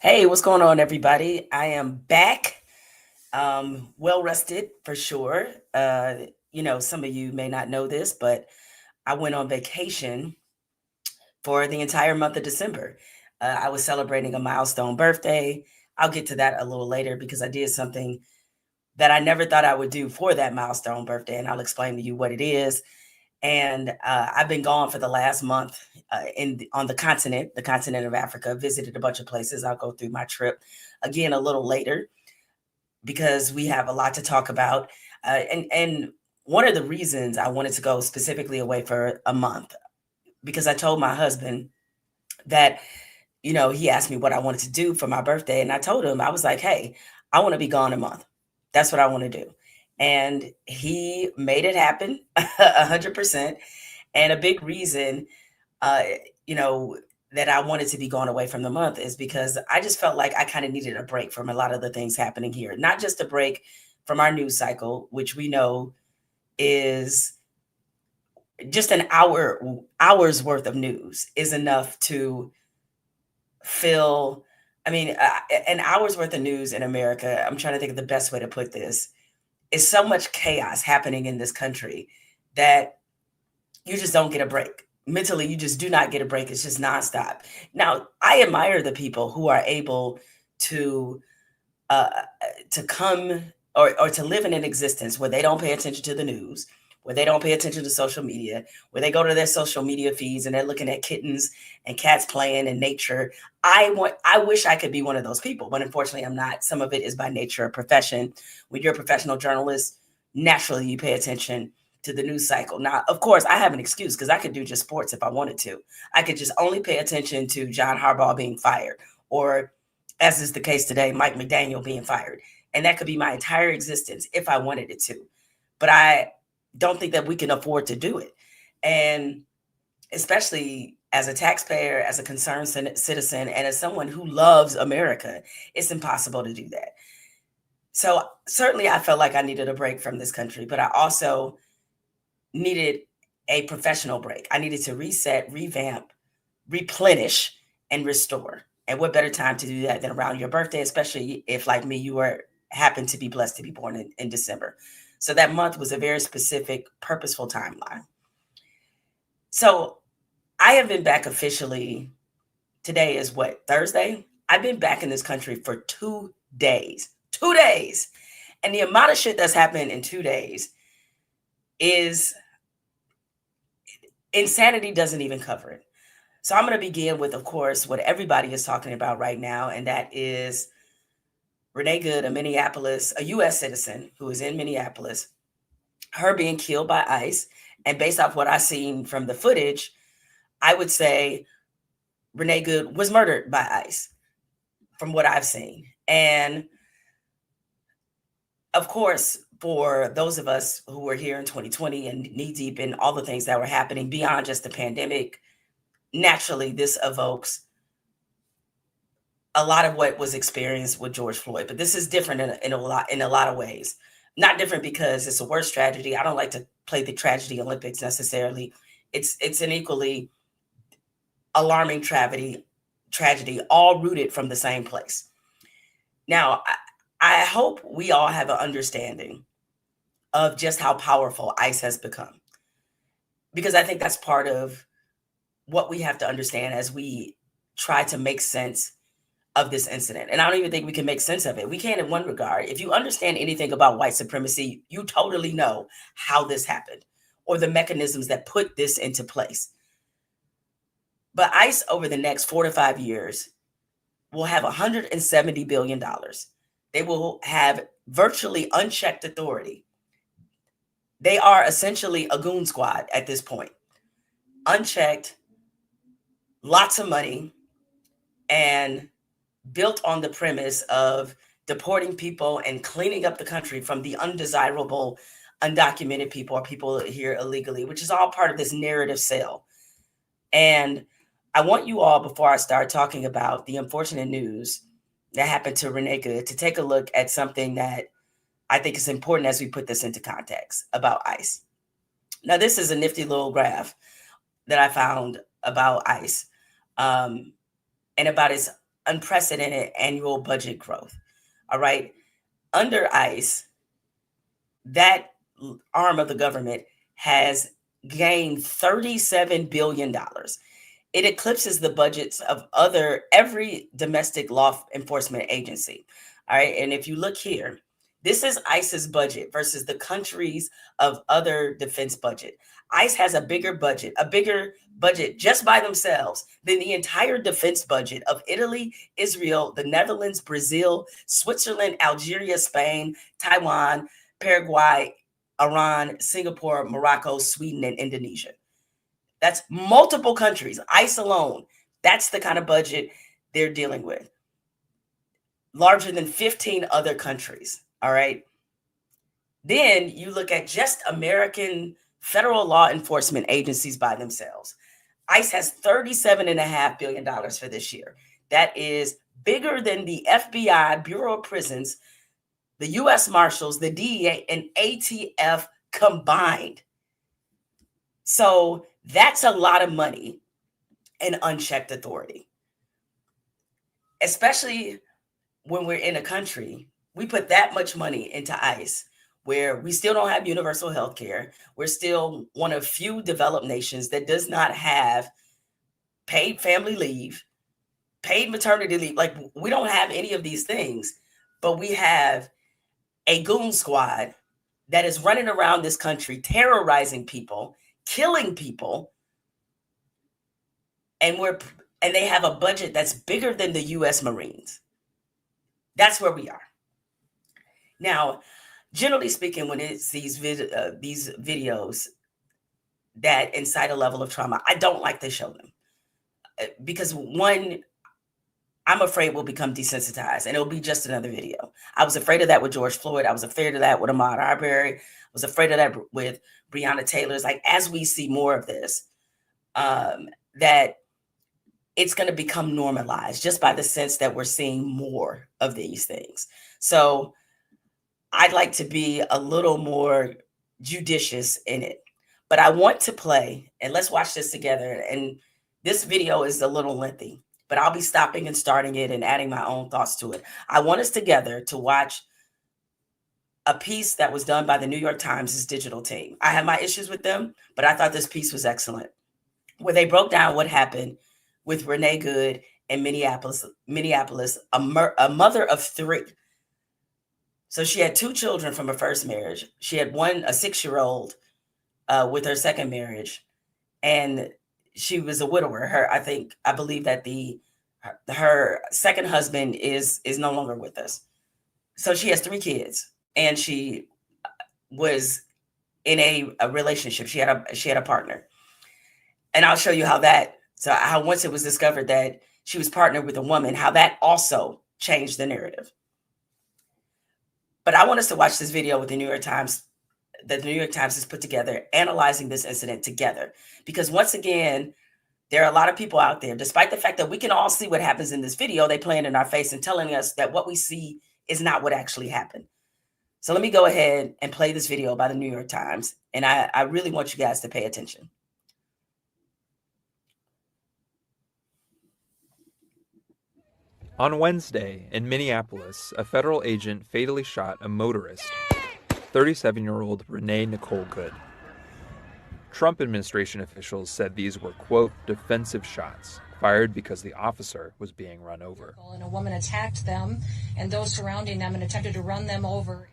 Hey, what's going on, everybody? I am back, well rested for sure. Some of you may not know this, but I went on vacation for the entire month of December. I was celebrating a milestone birthday. I'll get to that a little later because I did something that I never thought I would do for that milestone birthday, and I'll explain to you what it is. And I've been gone for the last month on the continent of Africa. Visited a bunch of places. I'll go through my trip again a little later because we have a lot to talk about. And one of the reasons I wanted to go specifically away for a month because I told my husband that he asked me what I wanted to do for my birthday, and I told him I was like, "Hey, I want to be gone a month. That's what I want to do." And he made it happen 100%. And a big reason, uh, you know, that I wanted to be gone away from the month is because I just felt like I kind of needed a break from a lot of the things happening here. Not just a break from our news cycle, which we know is just hour's worth of news is enough to fill. I mean, an hour's worth of news in America. I'm trying to think of the best way to put this. Is so much chaos happening in this country that you just don't get a break. Mentally, you just do not get a break. It's just nonstop. Now, I admire the people who are able to to come or to live in an existence where they don't pay attention to the news, where they don't pay attention to social media, where they go to their social media feeds and they're looking at kittens and cats playing in nature. I wish I could be one of those people, but unfortunately I'm not. Some of it is by nature a profession. When you're a professional journalist, naturally you pay attention to the news cycle. Now, of course, I have an excuse because I could do just sports if I wanted to. I could just only pay attention to John Harbaugh being fired, or as is the case today, Mike McDaniel being fired. And that could be my entire existence if I wanted it to. But I don't think that we can afford to do it. And especially as a taxpayer, as a concerned citizen, and as someone who loves America, it's impossible to do that. So certainly I felt like I needed a break from this country, but I also needed a professional break. I needed to reset, revamp, replenish, and restore. And what better time to do that than around your birthday, especially if, like me, you were happened to be blessed to be born in December. So that month was a very specific, purposeful timeline. So I have been back officially. Today is what, Thursday? I've been back in this country for 2 days. 2 days. And the amount of shit that's happened in 2 days is insanity doesn't even cover it. So I'm going to begin with, of course, what everybody is talking about right now, and that is Renee Good, a Minneapolis, a U.S. citizen who is in Minneapolis, her being killed by ICE. And based off what I've seen from the footage, I would say Renee Good was murdered by ICE from what I've seen. And of course, for those of us who were here in 2020 and knee deep in all the things that were happening beyond just the pandemic, naturally this evokes a lot of what was experienced with George Floyd. But this is different in a lot of ways. Not different because it's a worse tragedy. I don't like to play the tragedy Olympics necessarily. It's an equally alarming tragedy, all rooted from the same place. Now, I hope we all have an understanding of just how powerful ICE has become, because I think that's part of what we have to understand as we try to make sense of this incident. And I don't even think we can make sense of it. We can in one regard. If you understand anything about white supremacy, you totally know how this happened or the mechanisms that put this into place. But ICE over the next 4 to 5 years will have $170 billion. They will have virtually unchecked authority. They are essentially a goon squad at this point. Unchecked, lots of money, and built on the premise of deporting people and cleaning up the country from the undesirable, undocumented people or people here illegally, which is all part of this narrative sale. And I want you all, before I start talking about the unfortunate news that happened to Renee Good, to take a look at something that I think is important as we put this into context about ICE. Now, this is a nifty little graph that I found about ICE, and about its unprecedented annual budget growth. All right. Under ICE, that arm of the government has gained $37 billion. It eclipses the budgets of every domestic law enforcement agency. All right. And if you look here, this is ICE's budget versus the countries of other defense budget. ICE has a bigger budget just by themselves than the entire defense budget of Italy, Israel, the Netherlands, Brazil, Switzerland, Algeria, Spain, Taiwan, Paraguay, Iran, Singapore, Morocco, Sweden, and Indonesia. That's multiple countries. ICE alone, that's the kind of budget they're dealing with. Larger than 15 other countries. All right. Then you look at just American federal law enforcement agencies by themselves. ICE has $37.5 billion for this year. That is bigger than the FBI, Bureau of Prisons, the U.S. Marshals, the DEA, and ATF combined. So that's a lot of money and unchecked authority, especially when we're in a country, we put that much money into ICE, where we still don't have universal health care. We're still one of few developed nations that does not have paid family leave, paid maternity leave. Like, we don't have any of these things, but we have a goon squad that is running around this country, terrorizing people, killing people. And they have a budget that's bigger than the U.S. Marines. That's where we are. Now, generally speaking, when it's these videos that incite a level of trauma, I don't like to show them. Because one, I'm afraid we'll become desensitized and it'll be just another video. I was afraid of that with George Floyd. I was afraid of that with Ahmaud Arbery. I was afraid of that with Breonna Taylor. It's like, as we see more of this, that it's going to become normalized just by the sense that we're seeing more of these things. So I'd like to be a little more judicious in it. But I want to play, and let's watch this together. And this video is a little lengthy, but I'll be stopping and starting it and adding my own thoughts to it. I want us together to watch a piece that was done by the New York Times' digital team. I have my issues with them, but I thought this piece was excellent, where they broke down what happened with Renee Good in Minneapolis, a mother of three. So she had two children from her first marriage. She had a 6-year-old with her second marriage, and she was a widower. I believe that her second husband is no longer with us. So she has 3 kids, and she was in a relationship. She had a partner, and I'll show you how once it was discovered that she was partnered with a woman, how that also changed the narrative. But I want us to watch this video with the New York Times that the New York Times has put together, analyzing this incident together. Because once again, there are a lot of people out there, despite the fact that we can all see what happens in this video, they playing in our face and telling us that what we see is not what actually happened. So let me go ahead and play this video by the New York Times. And I really want you guys to pay attention. On Wednesday, in Minneapolis, a federal agent fatally shot a motorist, 37-year-old Renee Nicole Good. Trump administration officials said these were, quote, defensive shots, fired because the officer was being run over. And a woman attacked them and those surrounding them and attempted to run them over.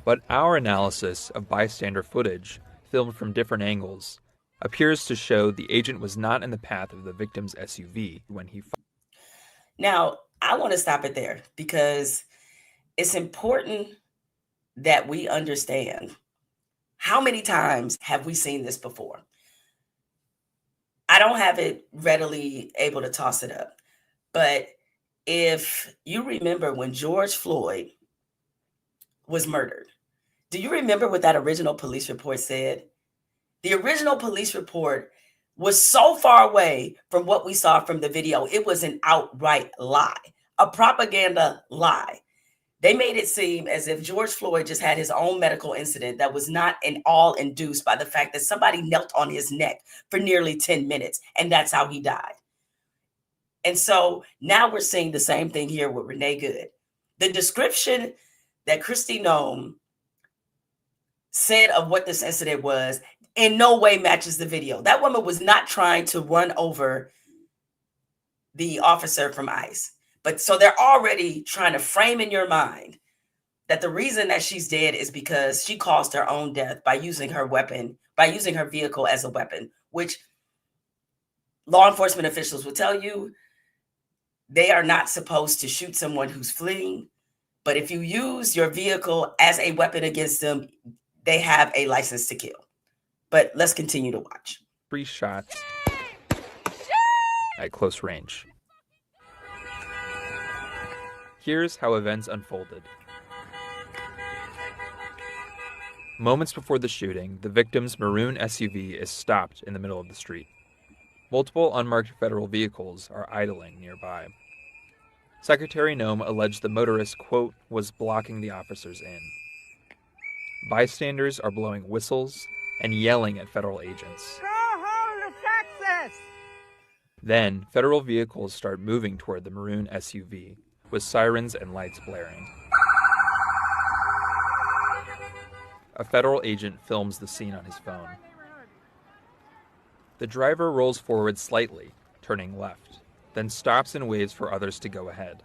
But our analysis of bystander footage, filmed from different angles, appears to show the agent was not in the path of the victim's SUV when he fired. Now, I want to stop it there because it's important that we understand how many times have we seen this before. I don't have it readily able to toss it up, but if you remember when George Floyd was murdered, do you remember what that original police report said? The original police report was so far away from what we saw from the video. It was an outright lie, a propaganda lie. They made it seem as if George Floyd just had his own medical incident that was not at all induced by the fact that somebody knelt on his neck for nearly 10 minutes, and that's how he died. And so now we're seeing the same thing here with Renee Good. The description that Kristi Noem said of what this incident was in no way matches the video. That woman was not trying to run over the officer from ICE. But so they're already trying to frame in your mind that the reason that she's dead is because she caused her own death by using her weapon, by using her vehicle as a weapon, which law enforcement officials will tell you they are not supposed to shoot someone who's fleeing. But if you use your vehicle as a weapon against them, they have a license to kill. But let's continue to watch. 3 shots at close range. Here's how events unfolded. Moments before the shooting, the victim's maroon SUV is stopped in the middle of the street. Multiple unmarked federal vehicles are idling nearby. Secretary Noem alleged the motorist, quote, was blocking the officers in. Bystanders are blowing whistles and yelling at federal agents. Go home to Texas! Then, federal vehicles start moving toward the maroon SUV, with sirens and lights blaring. A federal agent films the scene on his phone. The driver rolls forward slightly, turning left, then stops and waves for others to go ahead.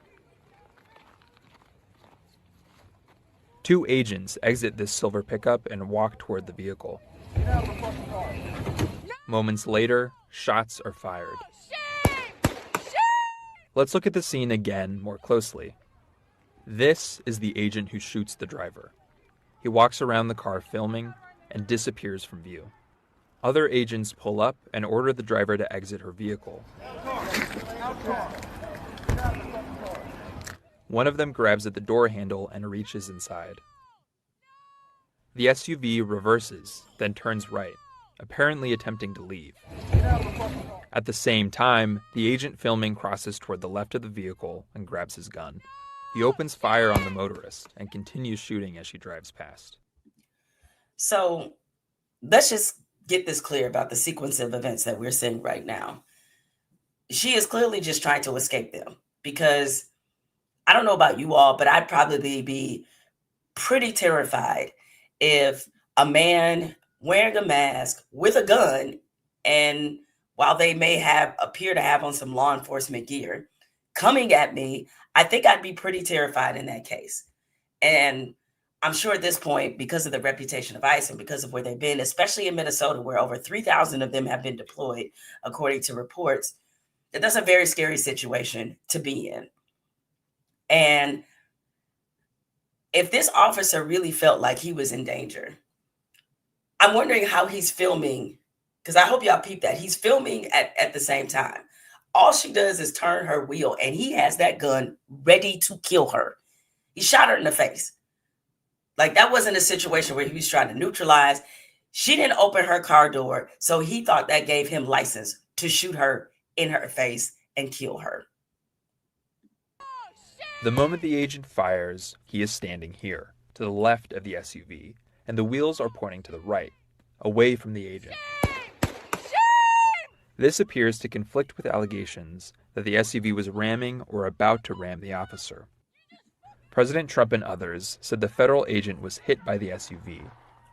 2 agents exit this silver pickup and walk toward the vehicle. Moments later, shots are fired. Let's look at the scene again more closely. This is the agent who shoots the driver. He walks around the car filming and disappears from view. Other agents pull up and order the driver to exit her vehicle. One of them grabs at the door handle and reaches inside. The SUV reverses, then turns right, apparently attempting to leave. At the same time, the agent filming crosses toward the left of the vehicle and grabs his gun. He opens fire on the motorist and continues shooting as she drives past. So let's just get this clear about the sequence of events that we're seeing right now. She is clearly just trying to escape them, because I don't know about you all, but I'd probably be pretty terrified if a man wearing a mask with a gun, and while they may appear to have on some law enforcement gear, coming at me, I think I'd be pretty terrified in that case. And I'm sure at this point, because of the reputation of ICE and because of where they've been, especially in Minnesota, where over 3,000 of them have been deployed, according to reports, that that's a very scary situation to be in. And if this officer really felt like he was in danger, I'm wondering how he's filming, because I hope y'all peep that. He's filming at the same time. All she does is turn her wheel, and he has that gun ready to kill her. He shot her in the face. Like, that wasn't a situation where he was trying to neutralize. She didn't open her car door, so he thought that gave him license to shoot her in her face and kill her. The moment the agent fires, he is standing here, to the left of the SUV, and the wheels are pointing to the right, away from the agent. This appears to conflict with allegations that the SUV was ramming or about to ram the officer. President Trump and others said the federal agent was hit by the SUV,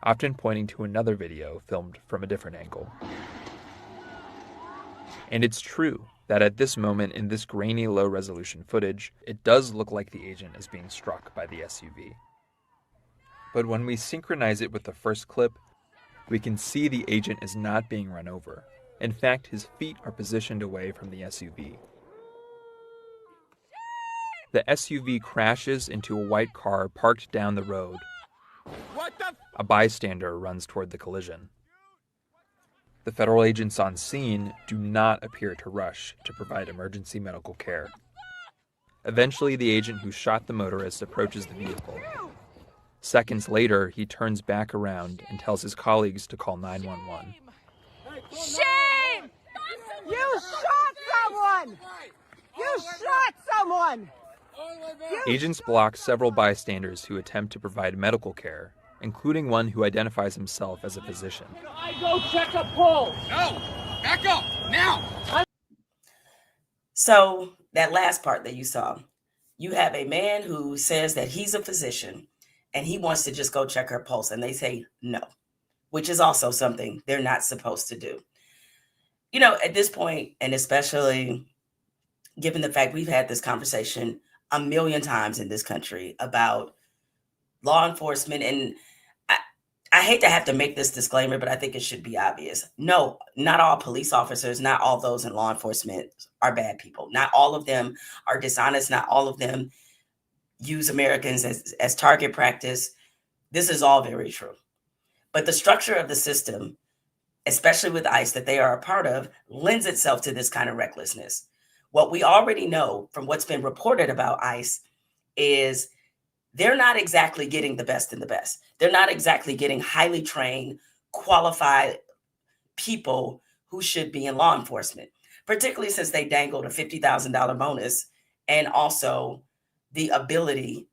often pointing to another video filmed from a different angle. And it's true that at this moment in this grainy low-resolution footage, it does look like the agent is being struck by the SUV. But when we synchronize it with the first clip, we can see the agent is not being run over. In fact, his feet are positioned away from the SUV. The SUV crashes into a white car parked down the road. A bystander runs toward the collision. The federal agents on scene do not appear to rush to provide emergency medical care. Eventually, the agent who shot the motorist approaches the vehicle. Seconds later, he turns back around and tells his colleagues to call 911. Shame! You shot someone! You shot someone! Agents block several bystanders who attempt to provide medical care, including one who identifies himself as a physician. I go check a pulse! No! Back up! Now! So that last part that you saw, you have a man who says that he's a physician and he wants to just go check her pulse, and they say no, which is also something they're not supposed to do. At this point, and especially given the fact we've had this conversation a million times in this country about law enforcement, and I hate to have to make this disclaimer, but I think it should be obvious. No, not all police officers, not all those in law enforcement are bad people. Not all of them are dishonest. Not all of them use Americans as target practice. This is all very true. But the structure of the system, especially with ICE that they are a part of, lends itself to this kind of recklessness. What we already know from what's been reported about ICE is they're not exactly getting the best in the best. They're not exactly getting highly trained, qualified people who should be in law enforcement, particularly since they dangled a $50,000 bonus and also the ability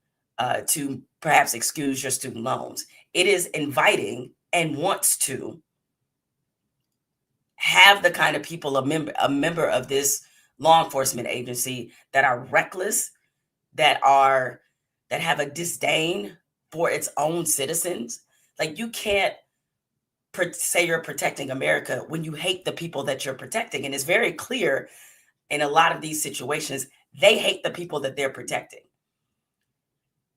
to perhaps excuse your student loans. It is inviting and wants to have the kind of people, a member of this law enforcement agency that are reckless, that have a disdain for its own citizens. Like, you can't say you're protecting America when you hate the people that you're protecting. And it's very clear in a lot of these situations, they hate the people that they're protecting.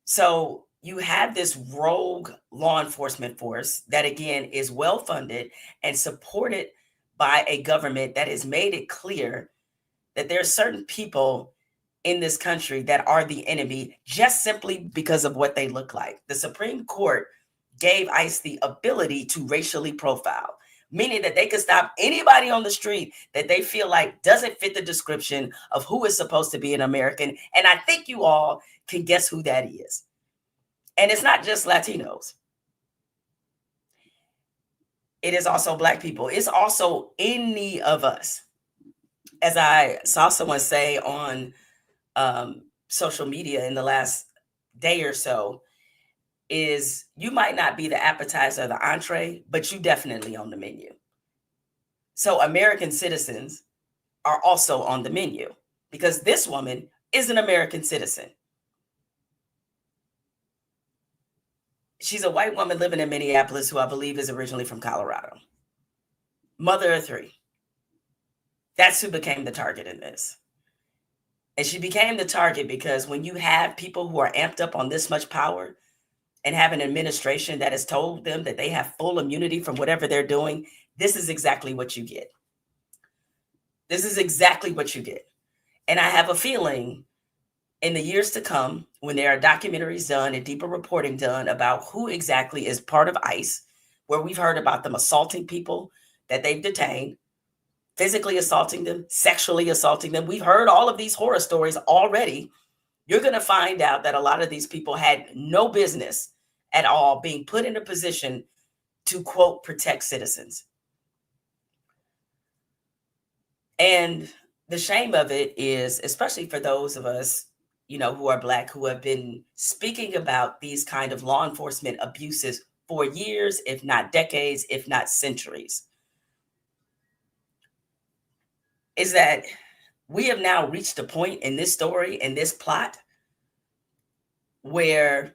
So you have this rogue law enforcement force that, again, is well funded and supported by a government that has made it clear that there are certain people in this country that are the enemy just simply because of what they look like. The Supreme Court gave ICE the ability to racially profile, meaning that they could stop anybody on the street that they feel like doesn't fit the description of who is supposed to be an American. And I think you all can guess who that is. And it's not just Latinos. It is also Black people. It's also any of us. As I saw someone say on social media in the last day or so, is you might not be the appetizer or the entree, but you definitely on the menu. So American citizens are also on the menu because this woman is an American citizen. She's a white woman living in Minneapolis who I believe is originally from Colorado. Mother of three. That's who became the target in this. And she became the target because when you have people who are amped up on this much power and have an administration that has told them that they have full immunity from whatever they're doing, this is exactly what you get. This is exactly what you get. And I have a feeling in the years to come, when there are documentaries done and deeper reporting done about who exactly is part of ICE, where we've heard about them assaulting people that they've detained, physically assaulting them, sexually assaulting them. We've heard all of these horror stories already. You're going to find out that a lot of these people had no business at all being put in a position to, quote, protect citizens. And the shame of it is, especially for those of us, who are Black, who have been speaking about these kind of law enforcement abuses for years, if not decades, if not centuries, is that we have now reached a point in this story, in this plot, where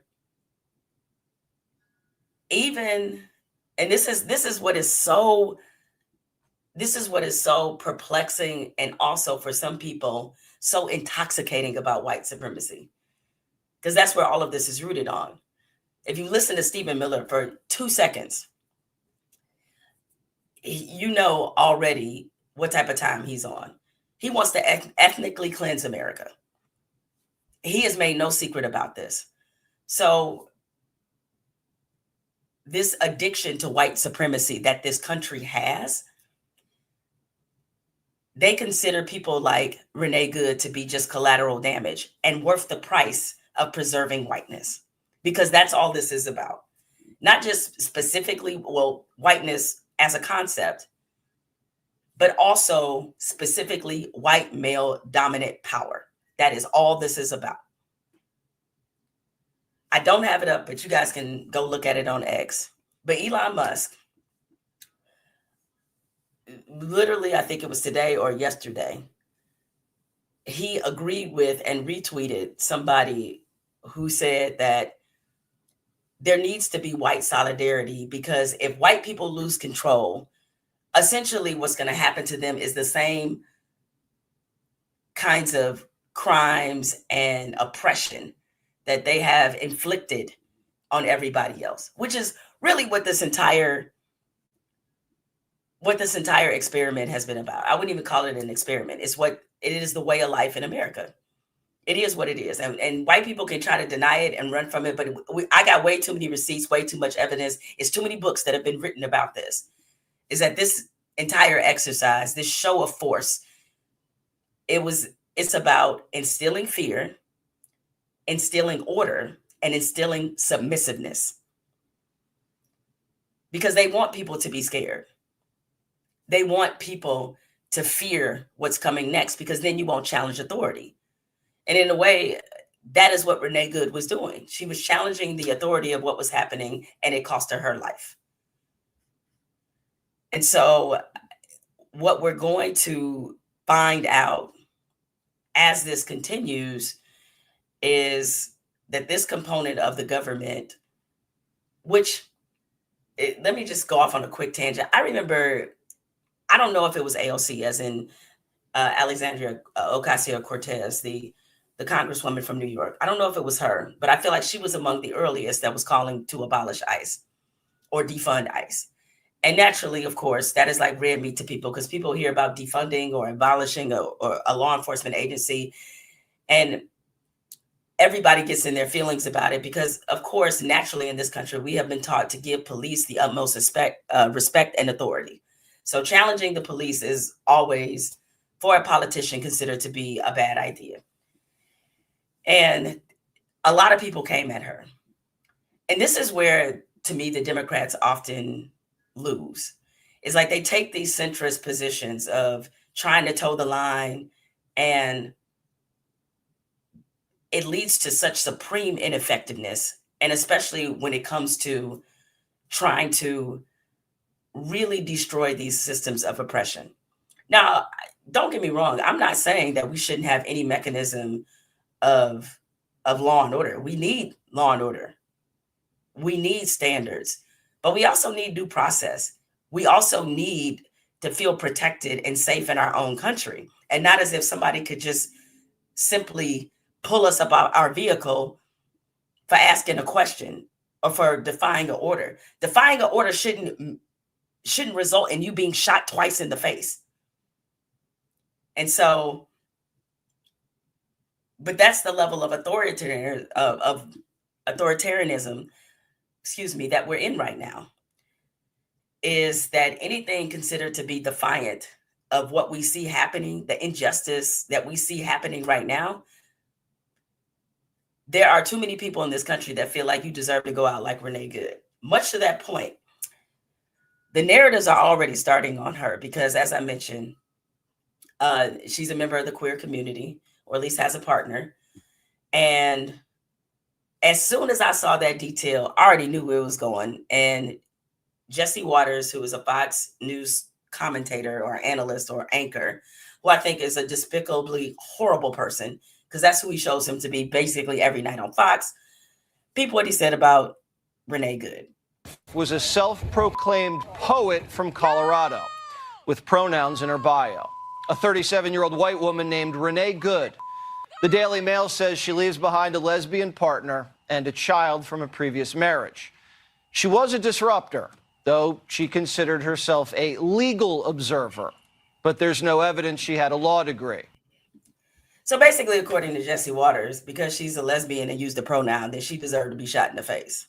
even, and this is what is so perplexing, and also for some people so intoxicating about white supremacy, because that's where all of this is rooted on. If you listen to Stephen Miller for 2 seconds, you know already what type of time he's on. He wants to ethnically cleanse America. He has made no secret about this. So this addiction to white supremacy that this country has, they consider people like Renee Good to be just collateral damage and worth the price of preserving whiteness, because that's all this is about. Not just specifically, whiteness as a concept, but also specifically white male dominant power. That is all this is about. I don't have it up, but you guys can go look at it on X. But Elon Musk, literally, I think it was today or yesterday, he agreed with and retweeted somebody who said that there needs to be white solidarity, because if white people lose control, essentially what's going to happen to them is the same kinds of crimes and oppression that they have inflicted on everybody else, which is really what this entire experiment has been about. I wouldn't even call it an experiment. It is, the way of life in America. It is what it is. And white people can try to deny it and run from it, but I got way too many receipts, way too much evidence. It's too many books that have been written about this. Is that this entire exercise, this show of force, it's about instilling fear, instilling order, and instilling submissiveness. Because they want people to be scared. They want people to fear what's coming next, because then you won't challenge authority. And in a way, that is what Renee Good was doing. She was challenging the authority of what was happening, and it cost her life. And so what we're going to find out as this continues is that this component of the government, let me just go off on a quick tangent. I remember, I don't know if it was AOC, as in Alexandria Ocasio-Cortez, the congresswoman from New York. I don't know if it was her, but I feel like she was among the earliest that was calling to abolish ICE or defund ICE. And naturally, of course, that is like red meat to people, because people hear about defunding or abolishing or a law enforcement agency, and everybody gets in their feelings about it, because, of course, naturally in this country, we have been taught to give police the utmost respect and authority. So challenging the police is always, for a politician, considered to be a bad idea. And a lot of people came at her. And this is where, to me, the Democrats often lose. It's like they take these centrist positions of trying to toe the line, and it leads to such supreme ineffectiveness. And especially when it comes to trying to really destroy these systems of oppression. Now, don't get me wrong. I'm not saying that we shouldn't have any mechanism of law and order. We need law and order. We need standards, but we also need due process. We also need to feel protected and safe in our own country, and not as if somebody could just simply pull us up out our vehicle for asking a question or for defying an order. Defying an order shouldn't result in you being shot twice in the face. And so, but that's the level of authoritarianism, that we're in right now. Is that anything considered to be defiant of what we see happening, the injustice that we see happening right now? There are too many people in this country that feel like you deserve to go out like Renee Good. Much to that point, the narratives are already starting on her, because, as I mentioned, she's a member of the queer community, or at least has a partner. And as soon as I saw that detail, I already knew where it was going. And Jesse Waters, who is a Fox News commentator or analyst or anchor, who I think is a despicably horrible person, because that's who he shows him to be basically every night on Fox. Peep what he said about Renee Good. Was a self-proclaimed poet from Colorado with pronouns in her bio. A 37-year-old white woman named Renee Good. The Daily Mail says she leaves behind a lesbian partner and a child from a previous marriage. She was a disruptor, though she considered herself a legal observer. But there's no evidence she had a law degree. So basically, according to Jesse Waters, because she's a lesbian and used the pronoun, then she deserved to be shot in the face.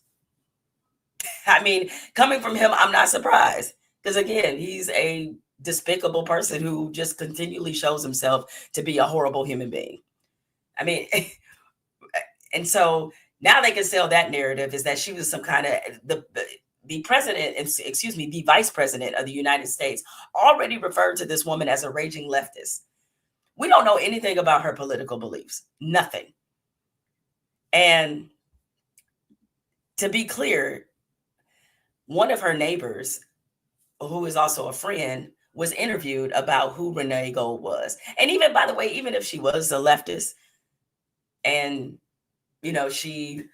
I mean, coming from him, I'm not surprised. Because again, he's a despicable person who just continually shows himself to be a horrible human being. I mean, and so now they can sell that narrative, is that she was some kind of the president, the vice president of the United States already referred to this woman as a raging leftist. We don't know anything about her political beliefs, nothing. And to be clear, one of her neighbors, who is also a friend, was interviewed about who Renee Gold was. And even, by the way, even if she was a leftist and, you know, she,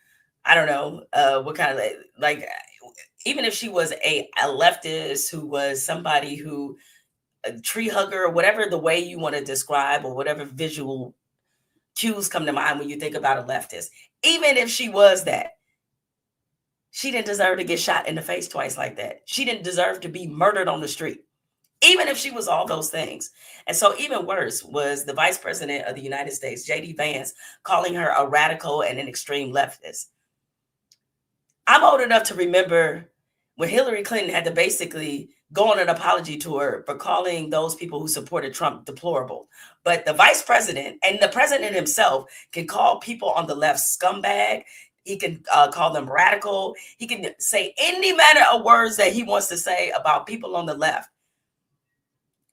I don't know, what kind of, like, even if she was a leftist who was somebody who, a tree hugger, or whatever the way you want to describe, or whatever visual cues come to mind when you think about a leftist, even if she was that, she didn't deserve to get shot in the face twice like that. She didn't deserve to be murdered on the street, even if she was all those things. And so even worse was the Vice President of the United States, J.D. Vance, calling her a radical and an extreme leftist. I'm old enough to remember when Hillary Clinton had to basically go on an apology tour for calling those people who supported Trump deplorable. But the vice president and the president himself can call people on the left scumbag. He can call them radical. He can say any manner of words that he wants to say about people on the left.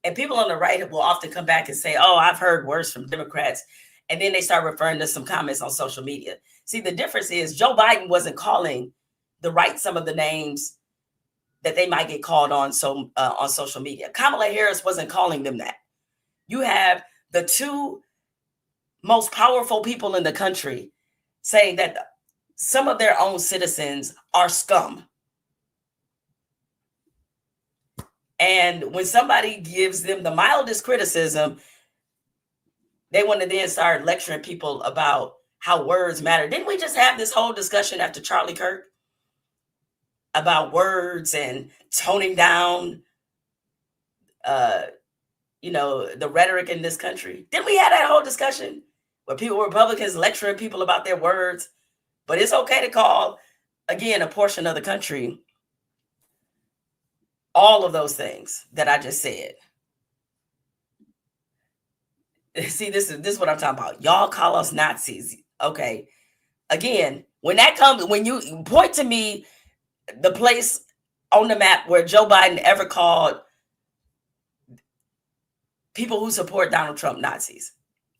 And people on the right will often come back and say, oh, I've heard worse from Democrats. And then they start referring to some comments on social media. See, the difference is Joe Biden wasn't calling the right some of the names that they might get called on on social media. Kamala Harris wasn't calling them that. You have the two most powerful people in the country saying that some of their own citizens are scum. And when somebody gives them the mildest criticism, they want to then start lecturing people about how words matter. Didn't we just have this whole discussion after Charlie Kirk about words and toning down, the rhetoric in this country? Didn't we have that whole discussion where Republicans lecturing people about their words? But it's okay to call, again, a portion of the country all of those things that I just said. See, this is what I'm talking about. Y'all call us Nazis. Okay. Again, when you point to me the place on the map where Joe Biden ever called people who support Donald Trump Nazis.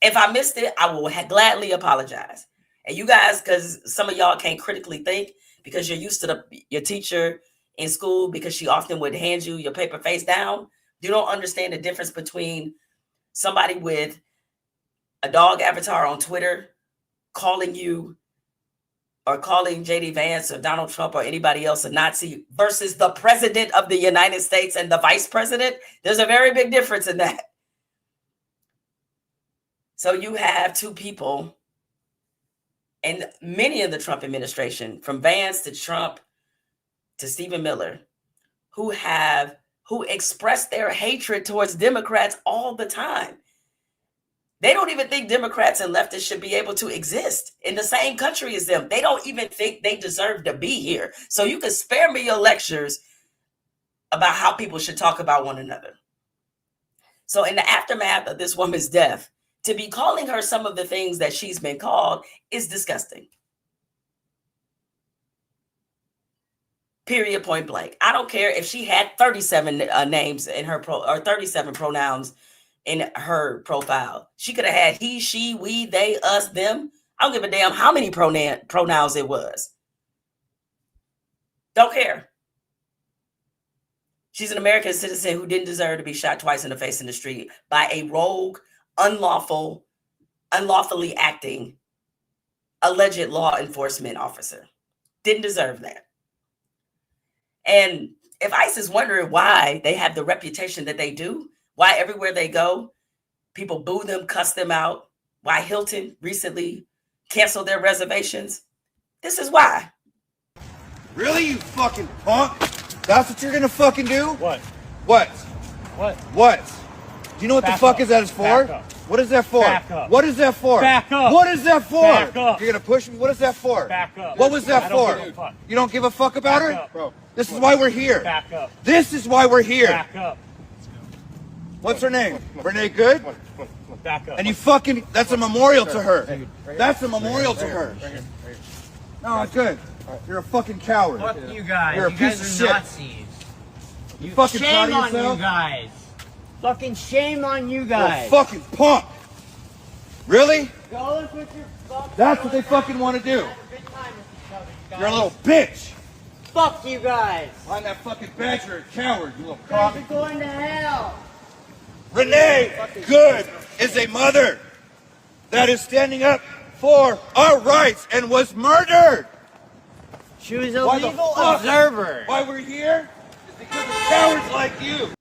If I missed it, I will gladly apologize. And you guys, because some of y'all can't critically think because you're used to your teacher in school, because she often would hand you your paper face down. You don't understand the difference between somebody with a dog avatar on Twitter calling you or calling J.D. Vance or Donald Trump or anybody else a Nazi versus the president of the United States and the vice president. There's a very big difference in that. So you have two people and many of the Trump administration, from Vance to Trump to Stephen Miller, who express their hatred towards Democrats all the time. They don't even think Democrats and leftists should be able to exist in the same country as them. They don't even think they deserve to be here. So you can spare me your lectures about how people should talk about one another. So in the aftermath of this woman's death, to be calling her some of the things that she's been called is disgusting. Period, point blank. I don't care if she had 37 names in her or 37 pronouns in her profile. She could have had he, she, we, they, us, them. I don't give a damn how many pronouns it was. Don't care. She's an American citizen who didn't deserve to be shot twice in the face in the street by a rogue, unlawfully acting, alleged law enforcement officer. Didn't deserve that. And if ICE is wondering why they have the reputation that they do, why everywhere they go, people boo them, cuss them out, why Hilton recently canceled their reservations, this is why. Really, you fucking punk? That's what you're gonna fucking do? What? What? What? What? Do you know what Back the fuck up. is that is for? Back up. What is that for? Back up. What is that for? Back up. What is that for? Back up. You're gonna push me? What is that for? Back up. What was that I don't for? give a fuck. You don't give a fuck about Back her? up. Bro, this is why we're here. Back up. This is why we're here. Back up. What's her name? Renee Good? Back up. And you fucking, that's a memorial to her. That's a memorial to her. No, it's good. You're a fucking coward. Fuck you guys. You're a You piece guys of are shit. Nazis. You fucking proud Shame of on yourself? you guys. Fucking shame on you You're a guys. fucking punk. Really? Go and put your fucking That's what they fucking want to do. You're a little bitch. Fuck you guys. Find that fucking badger, a coward, you little You cock. guys are going to hell. Renee Good is a mother that is standing up for our rights and was murdered. She was a Why the legal fuck? observer. Why we're here is because of cowards like you.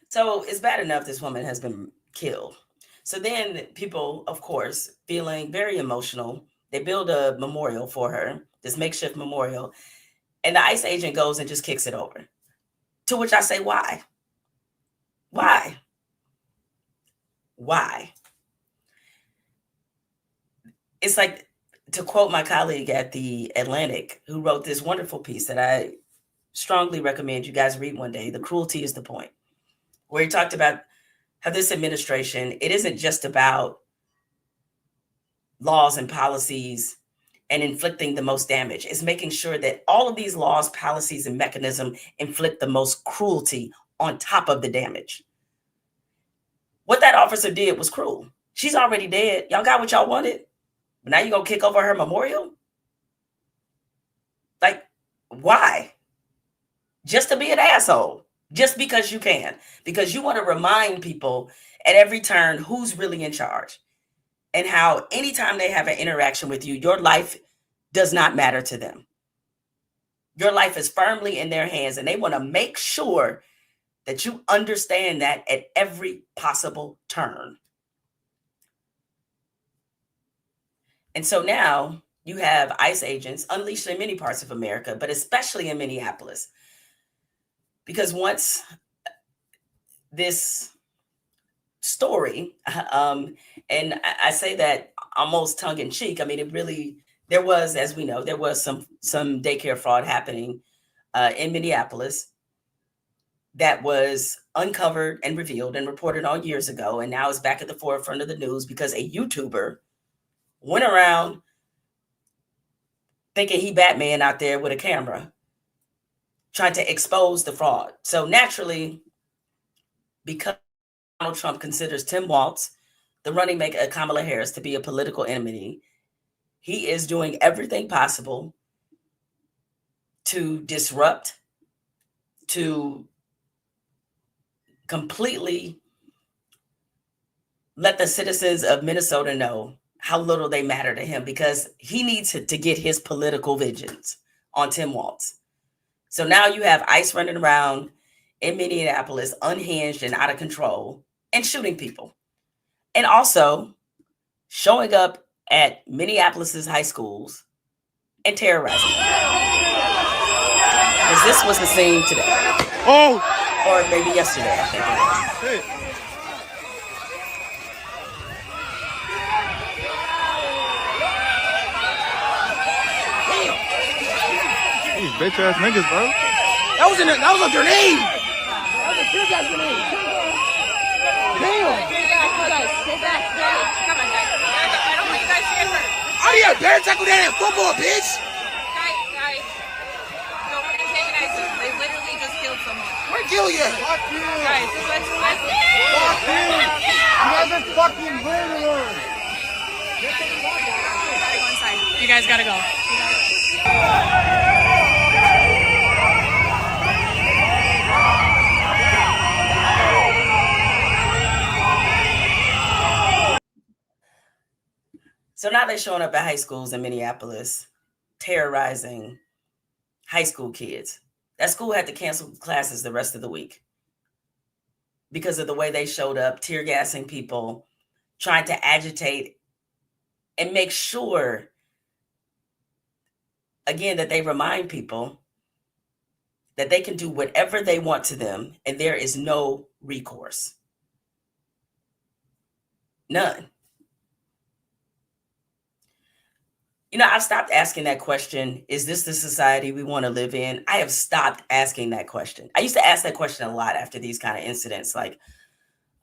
So it's bad enough this woman has been killed. So then people, of course, feeling very emotional, they build a memorial for her, this makeshift memorial, and the ICE agent goes and just kicks it over. To which I say, why? Why? Why? It's like, to quote my colleague at The Atlantic, who wrote this wonderful piece that I strongly recommend you guys read one day, "The Cruelty is the Point," where he talked about how this administration, it isn't just about laws and policies and inflicting the most damage. It's making sure that all of these laws, policies, and mechanisms inflict the most cruelty on top of the damage. What that officer did was cruel. She's already dead. Y'all got what y'all wanted. But now you're going to kick over her memorial? Like, why? Just to be an asshole. Just because you can. Because you want to remind people at every turn who's really in charge. And how anytime they have an interaction with you, your life does not matter to them. Your life is firmly in their hands. And they want to make sure that you understand that at every possible turn. And so now you have ICE agents unleashed in many parts of America, but especially in Minneapolis. Because once this story, and I say that almost tongue in cheek, I mean, it really, there was, as we know, there was some daycare fraud happening in Minneapolis that was uncovered and revealed and reported on years ago. And now it's back at the forefront of the news because a YouTuber went around thinking he Batman out there with a camera, trying to expose the fraud. So naturally, because Donald Trump considers Tim Walz, the running mate of Kamala Harris, to be a political enemy, he is doing everything possible to disrupt, to completely let the citizens of Minnesota know how little they matter to him, because he needs to get his political vengeance on Tim Walz. So now you have ICE running around in Minneapolis, unhinged and out of control, and shooting people. And also showing up at Minneapolis's high schools and terrorizing them. Because this was the scene today. Oh! Or maybe yesterday, I think it was. Hey. These bitch ass niggas, bro. That was a grenade. That was a tear gas grenade. Damn. Stay back. Come on, guys. I don't want you guys to get hurt. I need a bear tackle that in football, bitch. Guys. Don't antagonize them. They literally just killed someone. Where kill you? Fuck you. Guys, let's Fuck you. You guys are fucking murderers. gotta go inside. You guys gotta go. So now they're showing up at high schools in Minneapolis, terrorizing high school kids. That school had to cancel classes the rest of the week because of the way they showed up, tear gassing people, trying to agitate and make sure, again, that they remind people that they can do whatever they want to them and there is no recourse. None. You know, I've stopped asking that question. Is this the society we want to live in? I have stopped asking that question. I used to ask that question a lot after these kind of incidents, like,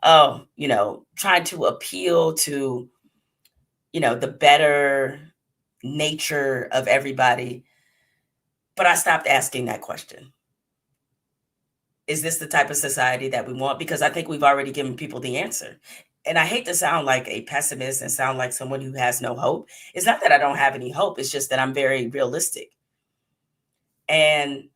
oh, you know, trying to appeal to, you know, the better nature of everybody. But I stopped asking that question. Is this the type of society that we want? Because I think we've already given people the answer. And I hate to sound like a pessimist and sound like someone who has no hope. It's not that I don't have any hope. It's just that I'm very realistic. And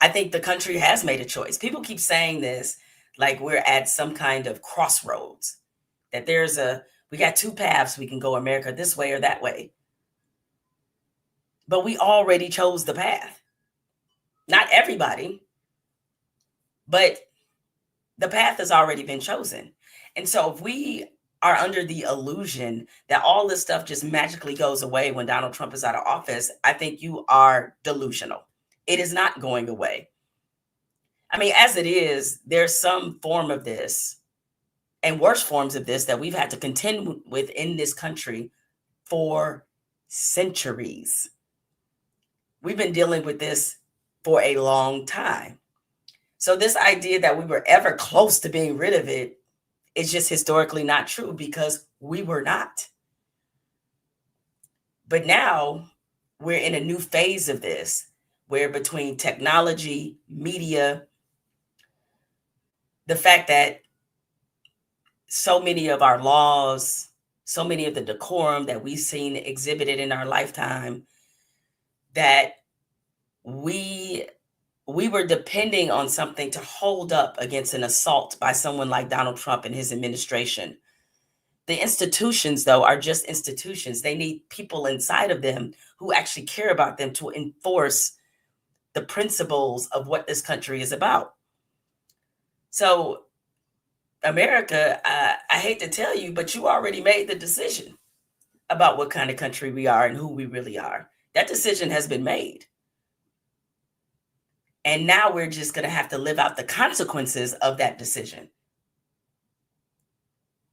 I think the country has made a choice. People keep saying this like we're at some kind of crossroads, that we got two paths we can go, America, this way or that way. But we already chose the path. Not everybody, but the path has already been chosen. And so if we are under the illusion that all this stuff just magically goes away when Donald Trump is out of office, I think you are delusional. It is not going away. I mean, as it is, there's some form of this and worse forms of this that we've had to contend with in this country for centuries. We've been dealing with this for a long time. So this idea that we were ever close to being rid of it is just historically not true, because we were not. But now we're in a new phase of this, where between technology, media, the fact that so many of our laws, so many of the decorum that we've seen exhibited in our lifetime, that we were depending on something to hold up against an assault by someone like Donald Trump and his administration. The institutions, though, are just institutions. They need people inside of them who actually care about them to enforce the principles of what this country is about. So, America, I hate to tell you, but you already made the decision about what kind of country we are and who we really are. That decision has been made. And now we're just going to have to live out the consequences of that decision.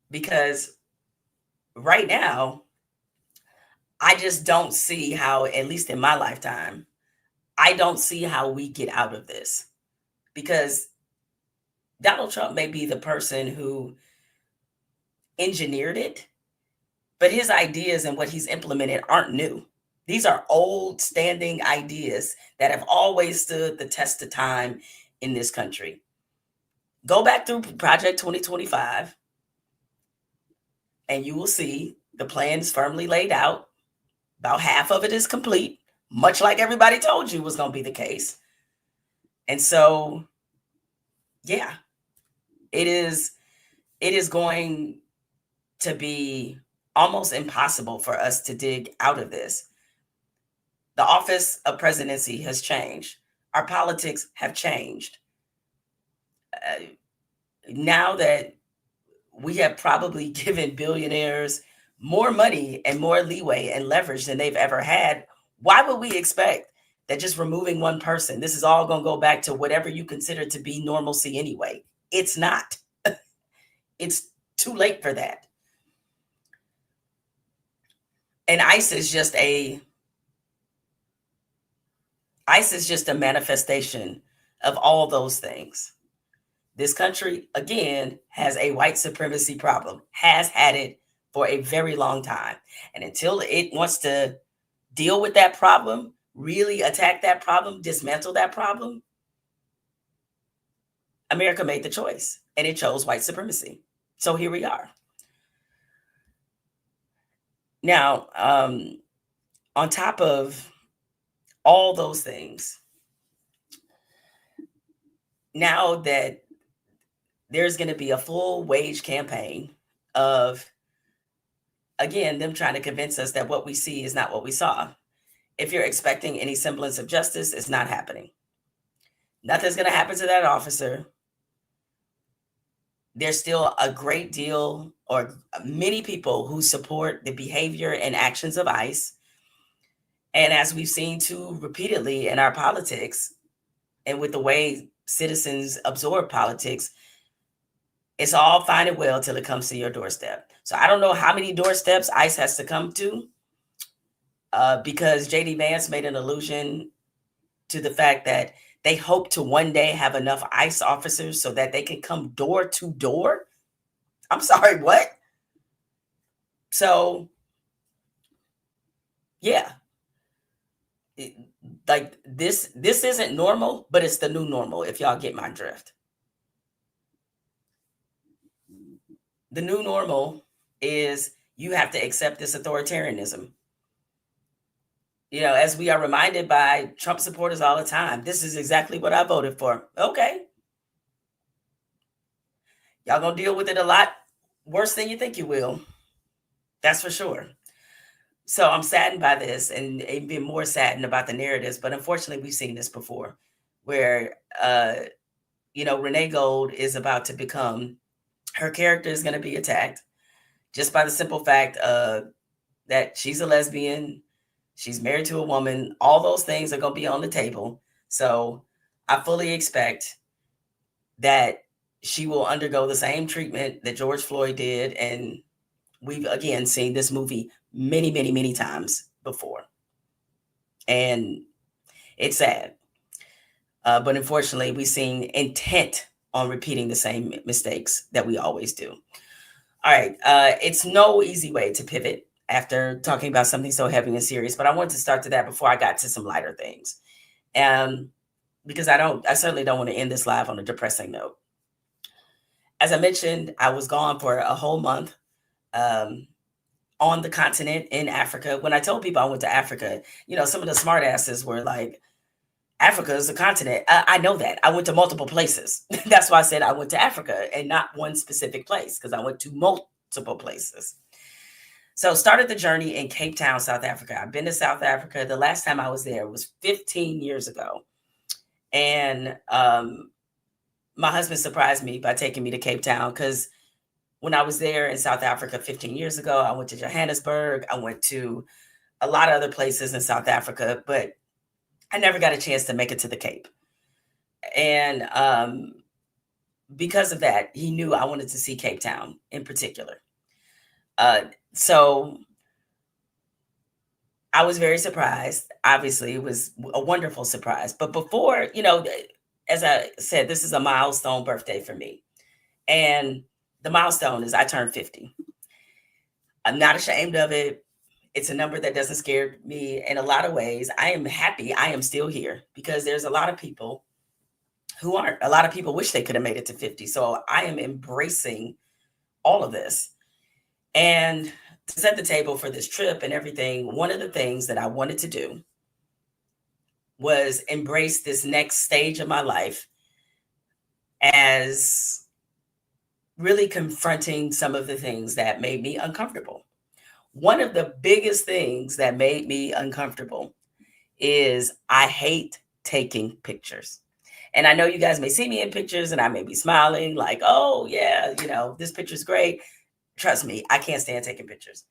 Because right now, I just don't see how, at least in my lifetime, I don't see how we get out of this. Because Donald Trump may be the person who engineered it, but his ideas and what he's implemented aren't new. These are old standing ideas that have always stood the test of time in this country. Go back through Project 2025 and you will see the plan is firmly laid out. About half of it is complete, much like everybody told you was going to be the case. And so, yeah, it is going to be almost impossible for us to dig out of this. The office of presidency has changed. Our politics have changed. Now that we have probably given billionaires more money and more leeway and leverage than they've ever had, why would we expect that just removing one person, this is all going to go back to whatever you consider to be normalcy anyway? It's not. It's too late for that. And ICE is just a manifestation of all those things. This country, again, has a white supremacy problem, has had it for a very long time. And until it wants to deal with that problem, really attack that problem, dismantle that problem, America made the choice, and it chose white supremacy. So here we are. Now, on top of all those things, now that there's going to be a full wage campaign of, again, them trying to convince us that what we see is not what we saw. If you're expecting any semblance of justice, it's not happening. Nothing's going to happen to that officer. There's still a great deal, or many people, who support the behavior and actions of ICE. And as we've seen too repeatedly in our politics and with the way citizens absorb politics, it's all fine and well till it comes to your doorstep. So I don't know how many doorsteps ICE has to come to, because J.D. Vance made an allusion to the fact that they hope to one day have enough ICE officers so that they can come door to door. I'm sorry, what? So, yeah. Like this isn't normal, but it's the new normal, if y'all get my drift. The new normal is you have to accept this authoritarianism. as we are reminded by Trump supporters all the time, this is exactly what I voted for. Okay. Y'all gonna deal with it a lot worse than you think you will. That's for sure. So I'm saddened by this and even more saddened about the narratives. But unfortunately, we've seen this before where, Renee Gold is about to become, her character is going to be attacked just by the simple fact that she's a lesbian. She's married to a woman. All those things are going to be on the table. So I fully expect that she will undergo the same treatment that George Floyd did. And we've, again, seen this movie many, many, many times before. And it's sad. But unfortunately, we've seen intent on repeating the same mistakes that we always do. All right. It's no easy way to pivot after talking about something so heavy and serious, but I wanted to start to that before I got to some lighter things. Because I certainly don't want to end this live on a depressing note. As I mentioned, I was gone for a whole month on the continent in Africa. When I told people I went to Africa, some of the smart asses were like, Africa is a continent. I know that. I went to multiple places. That's why I said I went to Africa and not one specific place, because I went to multiple places. So started the journey in Cape Town, South Africa. I've been to South Africa. The last time I was there was 15 years ago. And my husband surprised me by taking me to Cape Town, because when I was there in South Africa 15 years ago, I went to Johannesburg. I went to a lot of other places in South Africa, but I never got a chance to make it to the Cape. And because of that, he knew I wanted to see Cape Town in particular. So I was very surprised. Obviously, it was a wonderful surprise. But before, as I said, this is a milestone birthday for me. And the milestone is I turned 50. I'm not ashamed of it. It's a number that doesn't scare me in a lot of ways. I am happy I am still here, because there's a lot of people who aren't. A lot of people wish they could have made it to 50. So I am embracing all of this. And to set the table for this trip and everything, one of the things that I wanted to do was embrace this next stage of my life as really confronting some of the things that made me uncomfortable. One of the biggest things that made me uncomfortable is I hate taking pictures. And I know you guys may see me in pictures and I may be smiling like, oh yeah, this picture's great. Trust me, I can't stand taking pictures.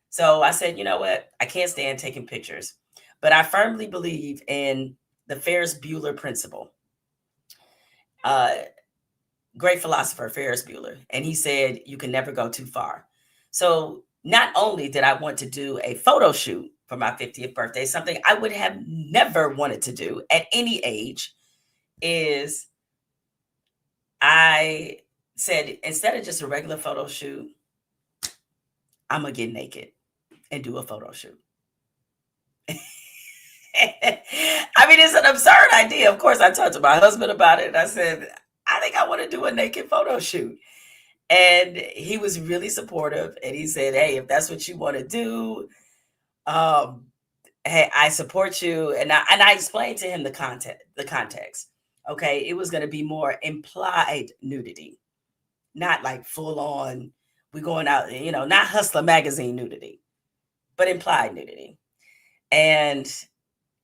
So I said, you know what? I can't stand taking pictures, but I firmly believe in the Ferris Bueller principle. Great philosopher, Ferris Bueller. And he said, you can never go too far. So not only did I want to do a photo shoot for my 50th birthday, something I would have never wanted to do at any age, is I said, instead of just a regular photo shoot, I'm going to get naked and do a photo shoot. I mean, it's an absurd idea. Of course, I talked to my husband about it. And I said, I think I want to do a naked photo shoot. And he was really supportive. And he said, hey, if that's what you want to do, hey, I support you. And I explained to him the context. Okay. It was going to be more implied nudity, not like full on, we going out, not Hustler magazine nudity, but implied nudity. And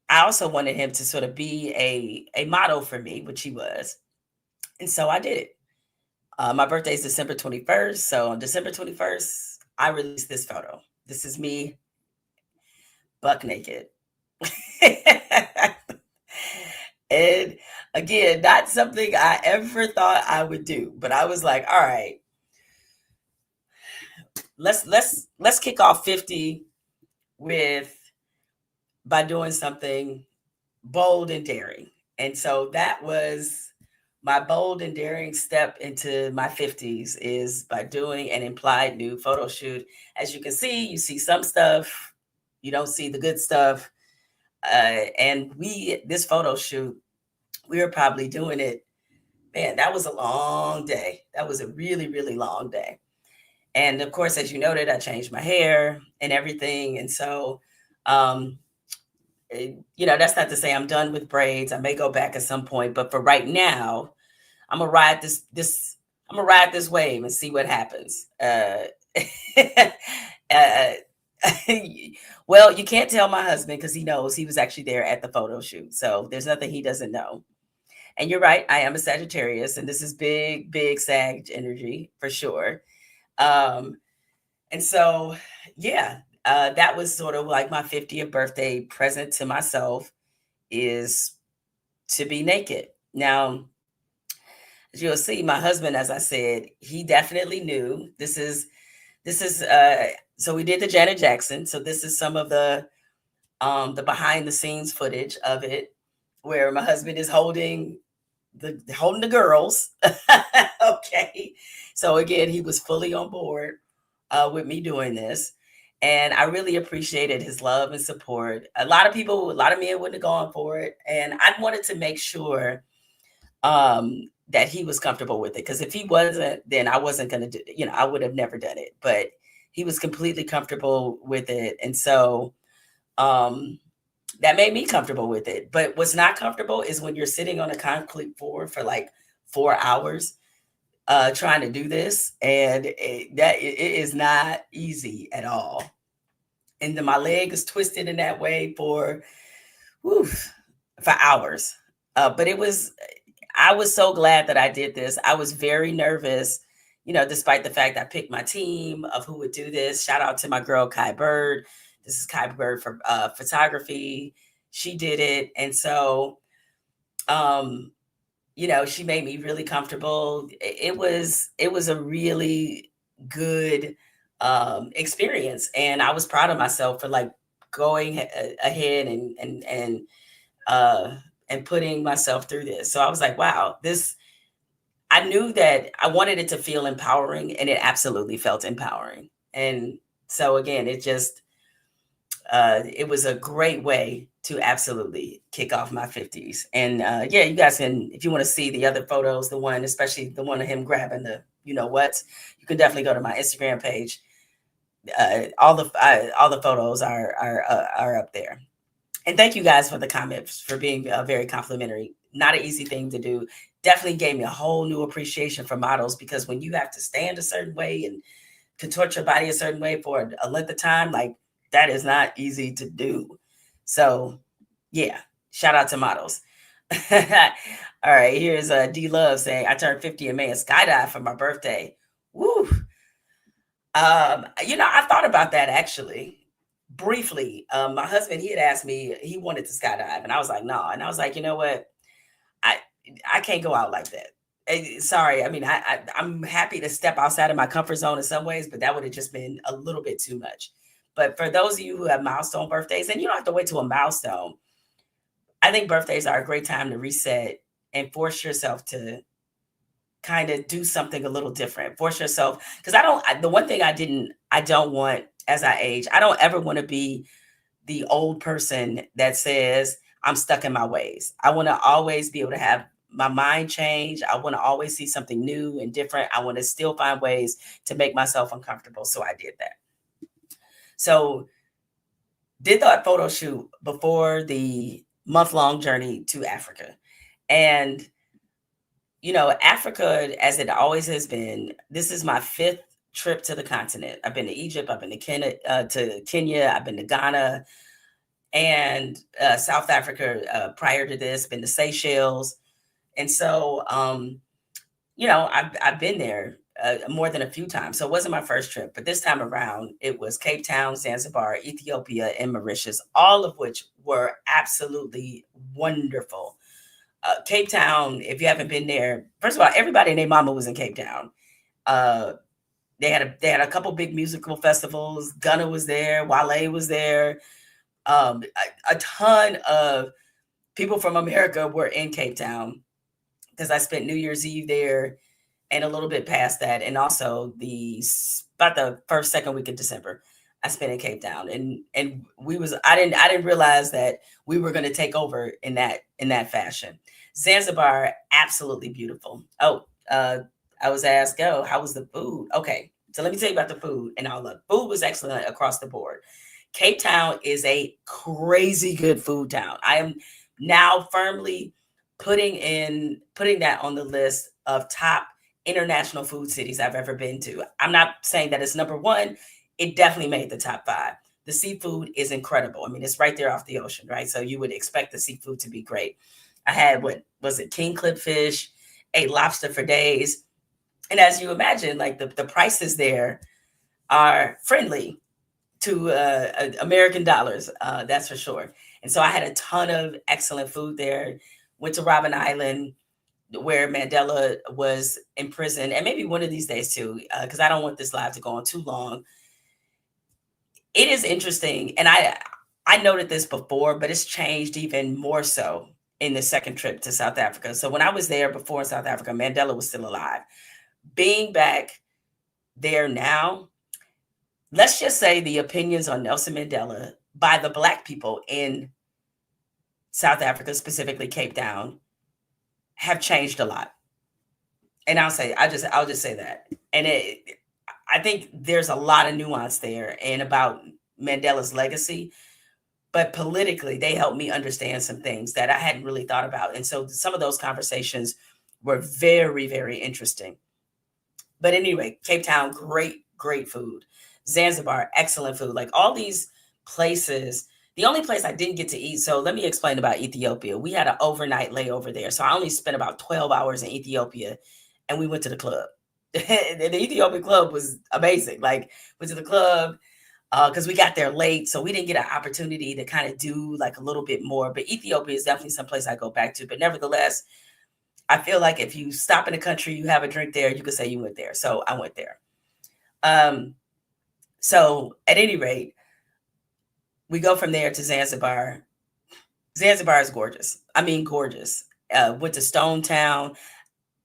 I also wanted him to sort of be a model for me, which he was. And so I did it. My birthday is December 21st. So on December 21st, I released this photo. This is me buck naked. And again, not something I ever thought I would do, but I was like, all right, let's kick off 50 by doing something bold and daring. And so that was my bold and daring step into my 50s, is by doing an implied nude photo shoot. As you can see, you see some stuff, you don't see the good stuff. And this photo shoot, we were probably doing it, man, that was a long day. That was a really, really long day. And of course, as you noted, I changed my hair and everything. And so that's not to say I'm done with braids. I may go back at some point, but for right now, I'm gonna ride this wave and see what happens. uh, well, you can't tell my husband because he knows he was actually there at the photo shoot. So there's nothing he doesn't know. And you're right, I am a Sagittarius, and this is big, big Sag energy for sure. Um, and so, yeah, that was sort of like my 50th birthday present to myself is to be naked. Now, as you'll see, my husband, as I said, he definitely knew this is so we did the Janet Jackson. So this is some of the behind the scenes footage of it where my husband is holding the girls. Okay. So again, he was fully on board with me doing this. And I really appreciated his love and support. A lot of men wouldn't have gone for it. And I wanted to make sure that he was comfortable with it. Because if he wasn't, then I wasn't going to do, I would have never done it. But he was completely comfortable with it. And so that made me comfortable with it. But what's not comfortable is when you're sitting on a concrete floor for like 4 hours trying to do this. And it is not easy at all. And then my leg is twisted in that way for hours. But I was so glad that I did this. I was very nervous, despite the fact I picked my team of who would do this. Shout out to my girl, Kai Bird. This is Kai Bird for photography. She did it. And so, she made me really comfortable. It was a really good experience. And I was proud of myself for like going ahead and putting myself through this. So I was like, wow, I knew that I wanted it to feel empowering, and it absolutely felt empowering. And so again, it was a great way to absolutely kick off my 50s. And yeah, you guys can, if you want to see the other photos, especially the one of him grabbing the, you can definitely go to my Instagram page. All the photos are up there. And thank you guys for the comments, for being very complimentary. Not an easy thing to do. Definitely gave me a whole new appreciation for models, because when you have to stand a certain way and contort your body a certain way for a length of time, like that is not easy to do. So yeah, shout out to models. All right, here's D Love saying, I turned 50 in May and skydive for my birthday. Woo. I thought about that actually. Briefly, my husband, he had asked me, he wanted to skydive, and I was like, no. And I was like, you know what? I can't go out like that. Sorry. I mean, I'm happy to step outside of my comfort zone in some ways, but that would have just been a little bit too much. But for those of you who have milestone birthdays, and you don't have to wait to a milestone, I think birthdays are a great time to reset and force yourself to kind of do something a little different. Force yourself, because the one thing I don't want as I age, I don't ever want to be the old person that says I'm stuck in my ways. I want to always be able to have my mind change. I want to always see something new and different. I want to still find ways to make myself uncomfortable. So I did that. So did that photo shoot before the month-long journey to Africa. And Africa, as it always has been, this is my 5th trip to the continent. I've been to Egypt, I've been to Kenya, I've been to Ghana and South Africa prior to this, been to Seychelles. And so, I've been there more than a few times. So it wasn't my first trip, but this time around, it was Cape Town, Zanzibar, Ethiopia, and Mauritius, all of which were absolutely wonderful. Cape Town, if you haven't been there, first of all, everybody and their mama was in Cape Town. They had a couple big musical festivals. Gunna was there, Wale was there. A ton of people from America were in Cape Town because I spent New Year's Eve there and a little bit past that, and also about the first, second week of December, I spent in Cape Town, and I didn't realize that we were going to take over in that fashion. Zanzibar, absolutely beautiful. Oh, I was asked, how was the food? Okay, so let me tell you about the food and all the food was excellent across the board. Cape Town is a crazy good food town. I am now firmly putting that on the list of top international food cities I've ever been to. I'm not saying that it's number one. It definitely made the top 5. The seafood is incredible. I mean, it's right there off the ocean, right? So you would expect the seafood to be great. I had, what was it, king clip fish, ate lobster for days. And as you imagine, like the prices there are friendly to American dollars, that's for sure. And so I had a ton of excellent food there. Went to Robben Island, where Mandela was in prison, and maybe one of these days too, because I don't want this live to go on too long. It is interesting, and I noted this before, but it's changed even more so in the second trip to South Africa. So when I was there before in South Africa, Mandela was still alive. Being back there now, let's just say the opinions on Nelson Mandela by the Black people in South Africa, specifically Cape Town, have changed a lot. And I'll just say that. And I think there's a lot of nuance there and about Mandela's legacy, but politically they helped me understand some things that I hadn't really thought about. And so some of those conversations were very, very interesting. But anyway, Cape Town, great food. Zanzibar, excellent food. Like all these places, the only place I didn't get to eat. So let me explain about Ethiopia. We had an overnight layover there. So I only spent about 12 hours in Ethiopia, and we went to the club. The Ethiopian club was amazing. Like, went to the club because we got there late. So we didn't get an opportunity to kind of do like a little bit more. But Ethiopia is definitely someplace I go back to. But nevertheless, I feel like if you stop in the country, you have a drink there, you could say you went there. So I went there. So at any rate, we go from there to Zanzibar. Zanzibar is gorgeous. I mean, gorgeous. Went to Stone Town.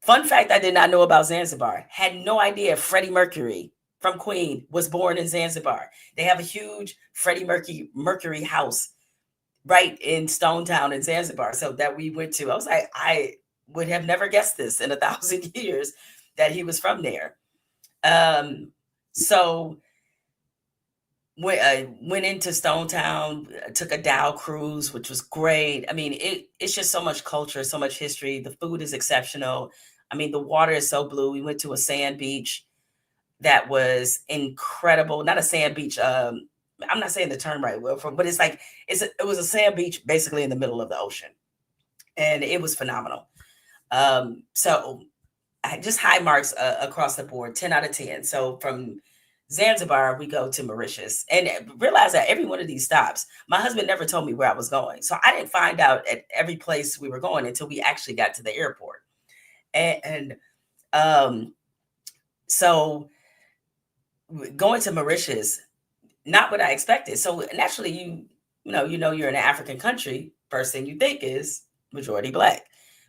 Fun fact I did not know about Zanzibar. Had no idea Freddie Mercury from Queen was born in Zanzibar. They have a huge Freddie Mercury house right in Stone Town in Zanzibar. So that we went to. I was like, I would have never guessed this in 1,000 years that he was from there. So went into Stone Town, took a Dow cruise, which was great. I mean, it's just so much culture, so much history. The food is exceptional. I mean, the water is so blue. We went to a sand beach that was incredible. Not a sand beach. I'm not saying the term right, but it's like it was a sand beach basically in the middle of the ocean, and it was phenomenal. So just high marks across the board, 10 out of 10. So from Zanzibar, we go to Mauritius, and realize that every one of these stops, my husband never told me where I was going. So I didn't find out at every place we were going until we actually got to the airport. And so going to Mauritius, not what I expected. So naturally, you know, you're in an African country, first thing you think is majority Black.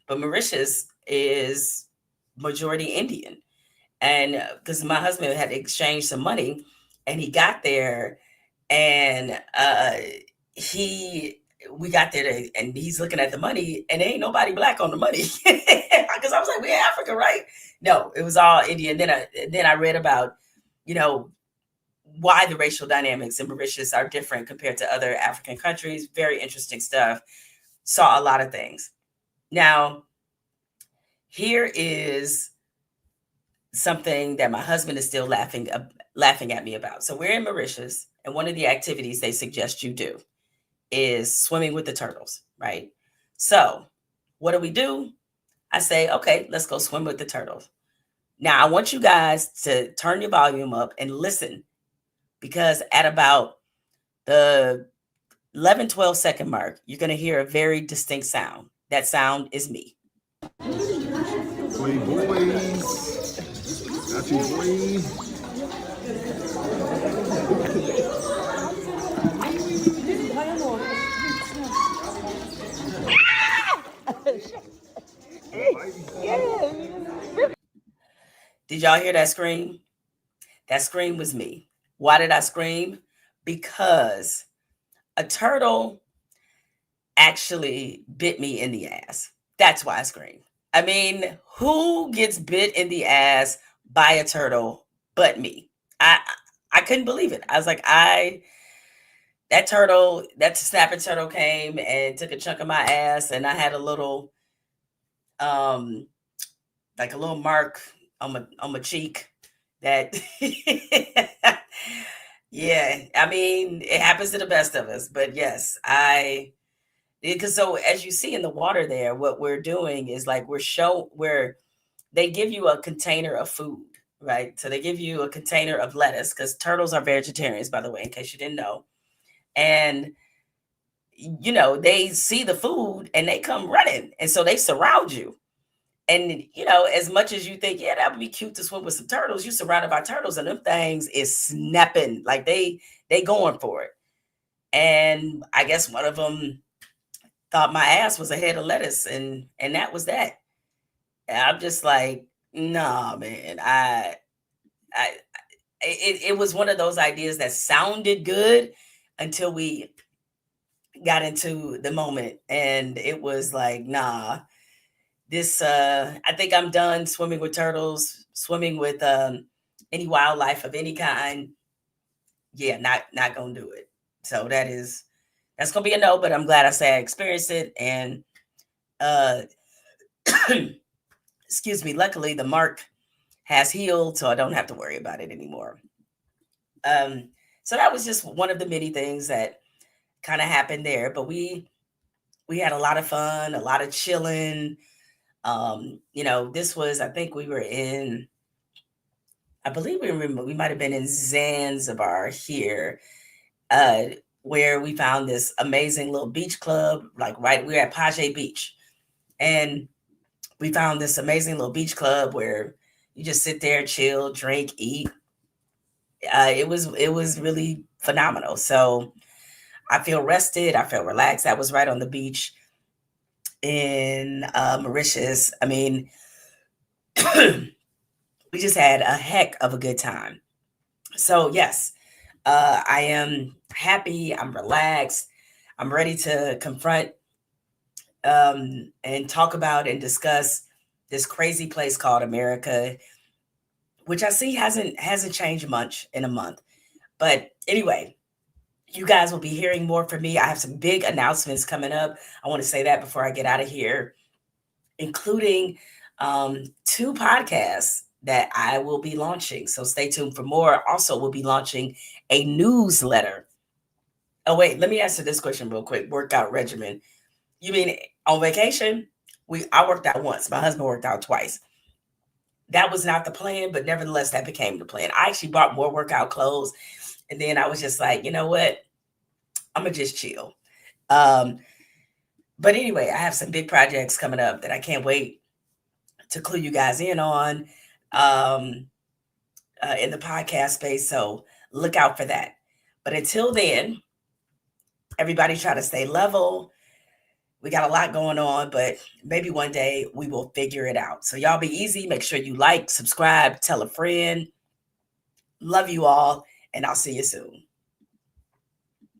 But Mauritius is majority Indian. And because my husband had exchanged some money and he got there and we got there and he's looking at the money and there ain't nobody Black on the money. Because I was like, we're in Africa, right? No, it was all Indian. Then I read about, you know, why the racial dynamics in Mauritius are different compared to other African countries. Very interesting stuff. Saw a lot of things. Now, here is something that my husband is still laughing at me about. So we're in Mauritius, and one of the activities they suggest you do is swimming with the turtles, right? So what do? I say, okay, let's go swim with the turtles. Now, I want you guys to turn your volume up and listen, because at about the 11, 12 second mark, you're going to hear a very distinct sound. That sound is me. Play boys. Got you, boy. Did y'all hear that scream? That scream was me. Why did I scream? Because a turtle actually bit me in the ass. That's why I screamed. I mean, who gets bit in the ass by a turtle but me? I couldn't believe it. I was like, that snapping turtle came and took a chunk of my ass, and I had a little, like a little mark on my cheek. That, yeah. I mean, it happens to the best of us, but yes, because so as you see in the water there, what we're doing is like where they give you a container of food, right? So they give you a container of lettuce because turtles are vegetarians, by the way, in case you didn't know. And they see the food and they come running, and so they surround you. And as much as you think, yeah, that would be cute to swim with some turtles, you surrounded by turtles, and them things is snapping like they going for it. And I guess one of them thought my ass was a head of lettuce, and that was that. And I'm just like, nah, man. I it was one of those ideas that sounded good until we got into the moment, and it was like, nah, this I think I'm done swimming with turtles, swimming with any wildlife of any kind. Yeah, not gonna do it. So that's gonna be a no, but I'm glad I say I experienced it. And uh excuse me, luckily the mark has healed, so I don't have to worry about it anymore. So that was just one of the many things that kind of happened there. But we had a lot of fun, a lot of chilling. This was, I think we were in, I believe we might have been in Zanzibar here, uh, where we found this amazing little beach club, like we were at Paje Beach. And we found this amazing little beach club where you just sit there, chill, drink, eat. It was really phenomenal. So I feel rested. I feel relaxed. I was right on the beach in Mauritius. I mean, we just had a heck of a good time. So yes, I am happy. I'm relaxed. I'm ready to confront and talk about and discuss this crazy place called America, which I see hasn't changed much in a month. But anyway, you guys will be hearing more from me. I have some big announcements coming up. I want to say that before I get out of here, including 2 podcasts that I will be launching. So stay tuned for more. Also, we'll be launching a newsletter. Oh, wait, let me answer this question real quick. Workout regimen. You mean on vacation? I worked out once. My husband worked out twice. That was not the plan, but nevertheless, that became the plan. I actually bought more workout clothes. And then I was just like, you know what? I'm going to just chill. But anyway, I have some big projects coming up that I can't wait to clue you guys in on in the podcast space. So look out for that. But until then, everybody try to stay level. We got a lot going on, but maybe one day we will figure it out. So y'all be easy. Make sure you like, subscribe, tell a friend. Love you all, and I'll see you soon.